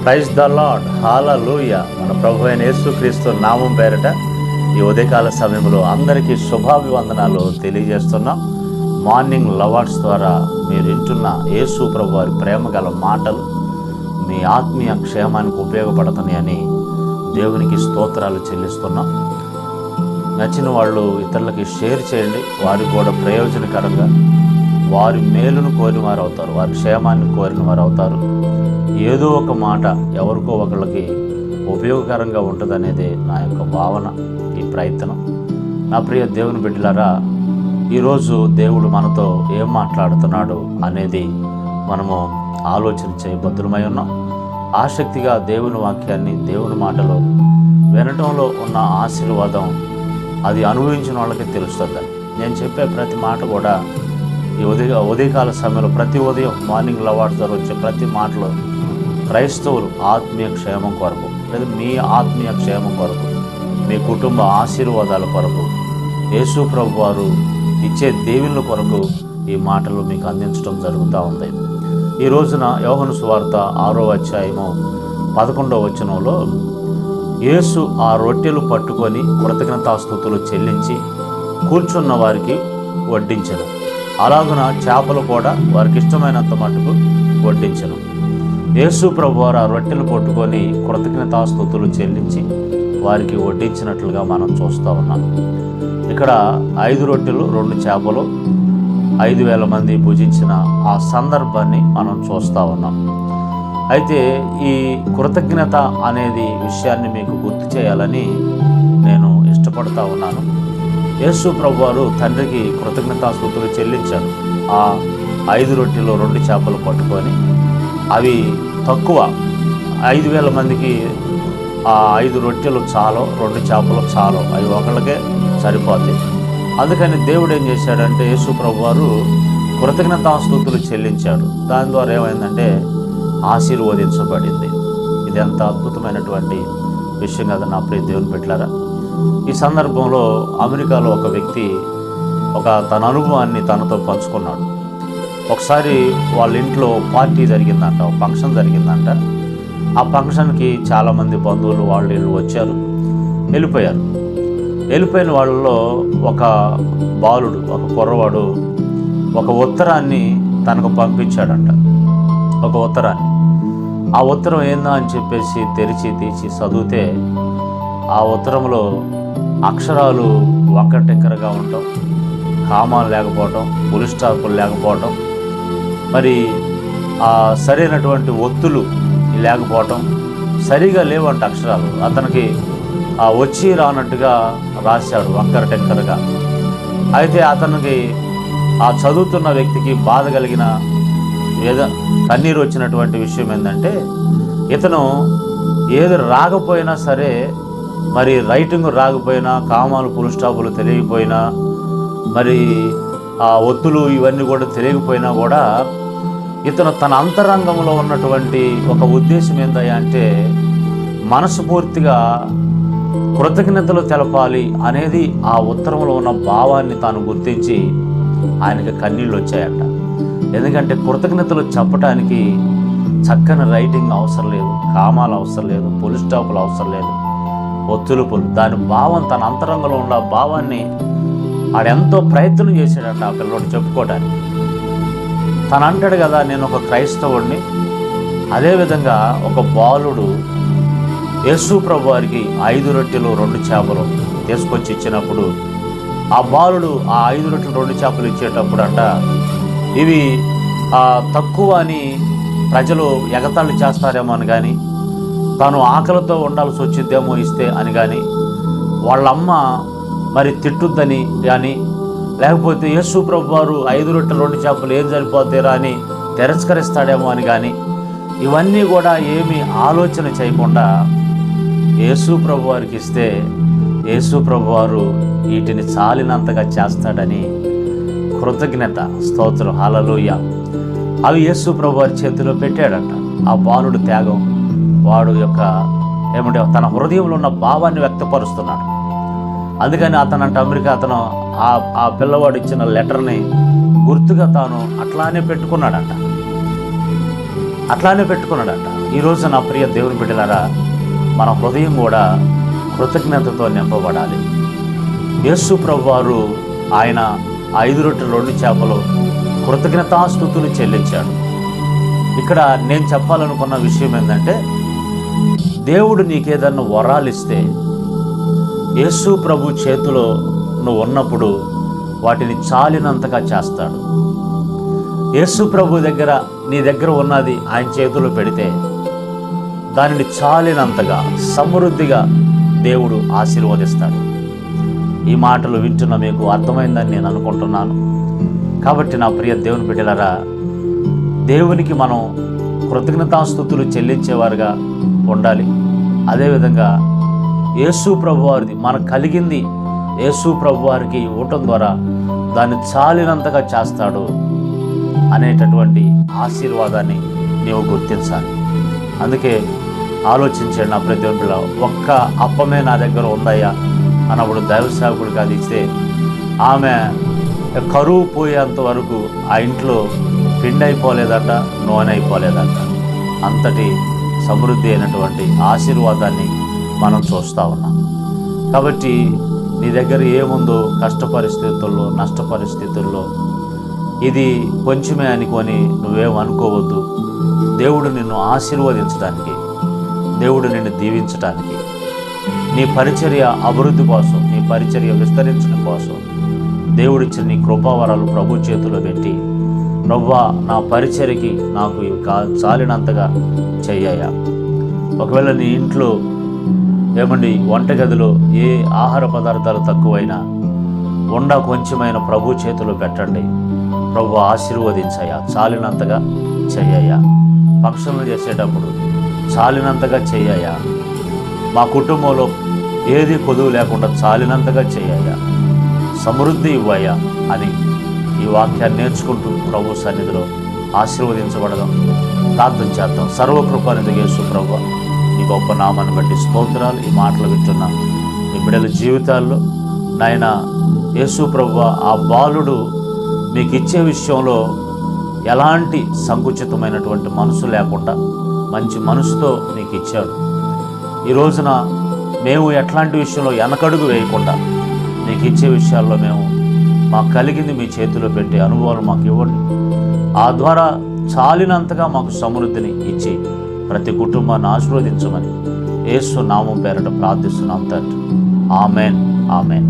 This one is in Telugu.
ప్రైజ్ ద లార్డ్, హల్లెలూయా. మన ప్రభు అయిన యేసుక్రీస్తు నామం పేరట ఈ ఉదయకాల సమయంలో అందరికీ శుభాభివందనాలు తెలియజేస్తున్నాం. మార్నింగ్ లవర్స్ ద్వారా మీరు వింటున్న యేసు ప్రభు వారి ప్రేమ గల మాటలు మీ ఆత్మీయ క్షేమానికి ఉపయోగపడుతున్నాయని దేవునికి స్తోత్రాలు చెల్లిస్తున్నాం. నచ్చిన వాళ్ళు ఇతరులకి షేర్ చేయండి. వారికి కూడా ప్రయోజనకరంగా, వారి మేలును కోరిన వారు అవుతారు, వారి క్షేమాన్ని కోరిన వారు అవుతారు. ఏదో ఒక మాట ఎవరికో ఒకళ్ళకి ఉపయోగకరంగా ఉంటుందనేది నా యొక్క భావన, ఈ ప్రయత్నం. నా ప్రియ దేవుని బిడ్డలారా, ఈరోజు దేవుడు మనతో ఏం మాట్లాడుతున్నాడు అనేది మనము ఆలోచన చేయబద్దులమై ఉన్నాం. ఆసక్తిగా దేవుని వాక్యాన్ని, దేవుని మాటలో వినటంలో ఉన్న ఆశీర్వాదం అది అనుభవించిన వాళ్ళకి తెలుస్తుందని నేను చెప్పే ప్రతి మాట కూడా ఈ ఉదయకాల సమయంలో ప్రతి ఉదయం మార్నింగ్ లవర్స్ ద్వారా వచ్చే ప్రతి మాటలో క్రైస్తవులు ఆత్మీయ క్షేమం కొరకు, లేదా మీ ఆత్మీయ క్షేమం కొరకు, మీ కుటుంబ ఆశీర్వాదాల కొరకు, యేసు ప్రభు వారు ఇచ్చే దీవెనల కొరకు ఈ మాటలు మీకు అందించడం జరుగుతూ ఉంది. ఈ రోజున యోహాను సువార్త 6వ అధ్యాయము 11వ వచనంలో యేసు ఆ రొట్టెలు పట్టుకొని కృతజ్ఞతాస్తుతులు చెల్లించి కూర్చున్న వారికి వడ్డించెను. అలాగున చేపలు కూడా వారికి ఇష్టమైనంత మటుకు వడ్డించెను. యేసు ప్రభు వారు ఆ రొట్టెలు పట్టుకొని కృతజ్ఞతాస్తుతులు చెల్లించి వారికి వడ్డించినట్లుగా మనం చూస్తూ ఉన్నాం. ఇక్కడ 5 రొట్టెలు 2 చేపలు 5,000 మంది భుజించిన ఆ సందర్భాన్ని మనం చూస్తూ ఉన్నాం. అయితే ఈ కృతజ్ఞత అనేది విషయాన్ని మీకు గుర్తు చేయాలని నేను ఇష్టపడతా ఉన్నాను. యేసు ప్రభు వారు తండ్రికి కృతజ్ఞతాస్తుతులు చెల్లించారు. ఆ 5 రొట్టెలు 2 చేపలు పట్టుకొని, అవి తక్కువ, 5,000 మందికి ఆ 5 రొట్టెలు చాలు, 2 చేపలు చాలు, అవి ఒకళ్ళకే సరిపోతాయి. అందుకని దేవుడు ఏం చేశాడంటే యేసు ప్రభు వారు కృతజ్ఞతాస్తుతులు చెల్లించాడు. దాని ద్వారా ఏమైందంటే ఆశీర్వదించబడింది. ఇది ఎంత అద్భుతమైనటువంటి విషయం కదా నా ప్రియ దేవుని బిడ్డలారా. ఈ సందర్భంలో అమెరికాలో ఒక వ్యక్తి తన అనుభవాన్ని తనతో పంచుకున్నాడు. ఒకసారి వాళ్ళ ఇంట్లో పార్టీ జరిగిందంట, ఒక ఫంక్షన్ జరిగిందంట. ఆ ఫంక్షన్కి చాలామంది బంధువులు వాళ్ళు వీళ్ళు వచ్చారు, వెళ్ళిపోయిన వాళ్ళలో ఒక బాలుడు, ఒక కుర్రవాడు ఒక ఉత్తరాన్ని తనకు పంపించాడంట. ఒక ఉత్తరాన్ని, ఆ ఉత్తరం ఏందా అని చెప్పేసి తెరిచి తీసి చదివితే ఆ ఉత్తరంలో అక్షరాలు వంకటెక్కరగా ఉండటం, కామాలు లేకపోవటం, ఫుల్ స్టాపులు లేకపోవటం, మరి సరైనటువంటి ఒత్తులు లేకపోవటం, సరిగా లేవంట అక్షరాలు. అతనికి వచ్చి రానట్టుగా రాశాడు, వంకర టెక్కరగా. అయితే అతనికి ఆ చదువుతున్న వ్యక్తికి బాధ కలిగిన కన్నీరు వచ్చినటువంటి విషయం ఏంటంటే, ఇతను ఏది రాకపోయినా సరే, మరి రైటింగ్ రాకపోయినా, కామాలు ఫుల్ స్టాపులు తెలియకపోయినా, మరి ఆ ఒత్తులు ఇవన్నీ కూడా తెలియకపోయినా కూడా ఇతను తన అంతరంగంలో ఉన్నటువంటి ఒక ఉద్దేశం ఏందయ్యా అంటే మనస్ఫూర్తిగా కృతజ్ఞతలు తెలపాలి అనేది ఆ ఉత్తరంలో ఉన్న భావాన్ని తాను గుర్తించి ఆయనకి కన్నీళ్ళు వచ్చాయంట. ఎందుకంటే కృతజ్ఞతలు చెప్పటానికి చక్కని రైటింగ్ అవసరం లేదు, కామాలు అవసరం లేదు, ఫుల్ స్టాపులు అవసరం లేదు, ఒత్తులు దాని భావం, తన అంతరంగంలో ఉన్న భావాన్ని ఆడెంతో ప్రయత్నం చేశాడంట ఆ పిల్లోడు చెప్పుకోవడానికి. తను అంటాడు కదా, నేను ఒక క్రైస్తవుడిని. అదేవిధంగా ఒక బాలుడు యేసు ప్రభు వారికి 5 రొట్టెలు 2 చేపలు తీసుకొచ్చి ఇచ్చినప్పుడు, ఆ బాలుడు ఆ 5 రొట్టెలు 2 చేపలు ఇచ్చేటప్పుడు అంట, ఇవి తక్కువ అని ప్రజలు ఎగతాళి చేస్తారేమో అని కానీ, తాను ఆకలితో ఉండాల్సి వచ్చిద్దేమో ఇస్తే అని కానీ, వాళ్ళమ్మ మరి తిట్టుద్దని కానీ, లేకపోతే యేసు ప్రభు వారు 5 రొట్టెలు 2 చేపలు ఏం సరిపోతారా అని తిరస్కరిస్తాడేమో అని కానీ, ఇవన్నీ కూడా ఏమీ ఆలోచన చేయకుండా యేసు ప్రభు వారికి ఇస్తే యేసు ప్రభు వారు వీటిని చాలినంతగా చేస్తాడని కృతజ్ఞత, స్తోత్రం, హల్లెలూయా, అవి యేసు ప్రభు వారి చేతిలో పెట్టాడంట. ఆ బాలుడు త్యాగం, వాడు తన హృదయంలో ఉన్న భావాన్ని వ్యక్తపరుస్తున్నాడు. అందుకని అమెరికా ఆ పిల్లవాడు ఇచ్చిన లెటర్ని గుర్తుగా తాను అట్లానే పెట్టుకున్నాడంట. అట్లానే పెట్టుకున్నాడంట. ఈరోజు నా ప్రియ దేవుని బిడ్డలారా, మన హృదయం కూడా కృతజ్ఞతతో నింపబడాలి. యేసు ప్రభువారు ఆయన 5 రొట్టెలు 2 చేపలు కృతజ్ఞతాస్తుతులు చెల్లించాడు. ఇక్కడ నేను చెప్పాలనుకున్న విషయం ఏంటంటే, దేవుడు నీకేదన్నా వరాలిస్తే యేసు ప్రభు చేతిలో నువ్వు ఉన్నప్పుడు వాటిని చాలినంతగా చేస్తాడు. యేసు ప్రభు దగ్గర నీ దగ్గర ఉన్నది ఆయన చేతిలో పెడితే దానిని చాలినంతగా సమృద్ధిగా దేవుడు ఆశీర్వదిస్తాడు. ఈ మాటలు వింటున్న మీకు అర్థమైందని నేను అనుకుంటున్నాను. కాబట్టి నా ప్రియ దేవుని బిడ్డలారా, దేవునికి మనం కృతజ్ఞతాస్తుతులు చెల్లించేవారుగా ఉండాలి. అదేవిధంగా యేసు ప్రభువారిది మనకు కలిగింది యేసు ప్రభువారికి ఇవ్వటం ద్వారా దాన్ని చాలినంతగా చేస్తాడు అనేటటువంటి ఆశీర్వాదాన్ని నీవు గుర్తించాలి. అందుకే ఆలోచించండి నా ప్రతి ఒక్కరిలో, ఒక్క అప్పమే నా దగ్గర ఉందయ్యా అన్నప్పుడు దైవ సేవకుడికి అది ఇస్తే ఆమె కరువు పోయేంత వరకు ఆ ఇంట్లో పిండి అయిపోలేదట, నూనె అయిపోలేదట. అంతటి సమృద్ధి అయినటువంటి ఆశీర్వాదాన్ని మనం చూస్తూ ఉన్నాం. కాబట్టి నీ దగ్గర ఏముందో కష్ట పరిస్థితుల్లో, నష్ట పరిస్థితుల్లో ఇది కొంచెమే అనుకొని నువ్వేమనుకోవద్దు. దేవుడు నిన్ను ఆశీర్వదించడానికి, దేవుడు నిన్ను దీవించడానికి, నీ పరిచర్య అభివృద్ధి కోసం, నీ పరిచర్య విస్తరించడం కోసం దేవుడిచ్చిన నీ కృపావరాలు ప్రభు చేతిలో పెట్టి, ప్రభువా నా పరిచర్యకి నాకు చాలినంతగా చెయ్యయ్యా. ఒకవేళ నీ ఇంట్లో వంటగదిలో ఏ ఆహార పదార్థాలు తక్కువైనా కొంచెమైన ప్రభు చేతిలో పెట్టండి. ప్రభు ఆశీర్వదించయ్యా, చాలినంతగా చెయ్యయ్యా. ఫంక్షన్లు చేసేటప్పుడు చాలినంతగా చెయ్యయ్యా. మా కుటుంబంలో ఏది కొదువు లేకుండా చాలినంతగా చెయ్యయ్యా, సమృద్ధి ఇవ్వయ్యా అని ఈ వాక్యాన్ని నేర్చుకుంటూ ప్రభు సన్నిధిలో ఆశీర్వదించబడదాం. ప్రార్థన చేద్దాం. సర్వకృపానిధి యేసు ప్రభువా, నీ గొప్ప నామాన్ని బట్టి స్తోత్రాలు. ఈ మాటలు వింటున్నా ఈ బిడ్డల జీవితాల్లో నాయన యేసు ప్రభువా, ఆ బాలుడు మీకు ఇచ్చే విషయంలో ఎలాంటి సంకుచితమైనటువంటి మనసు లేకుండా మంచి మనసుతో నీకు ఇచ్చాడు. ఈ రోజున మేము ఎట్లాంటి విషయంలో వెనకడుగు వేయకుండా నీకు ఇచ్చే విషయాల్లో మేము మాకు కలిగింది మీ చేతిలో పెట్టే అనుభవాలు మాకు ఇవ్వండి. ఆ ద్వారా చాలినంతగా మాకు సమృద్ధిని ఇచ్చి ప్రతి కుటుంబాన్ని ఆశీర్వదించమని యేసు నామం పేరట ప్రార్థిస్తున్నాం తండ్రి. Amen, amen.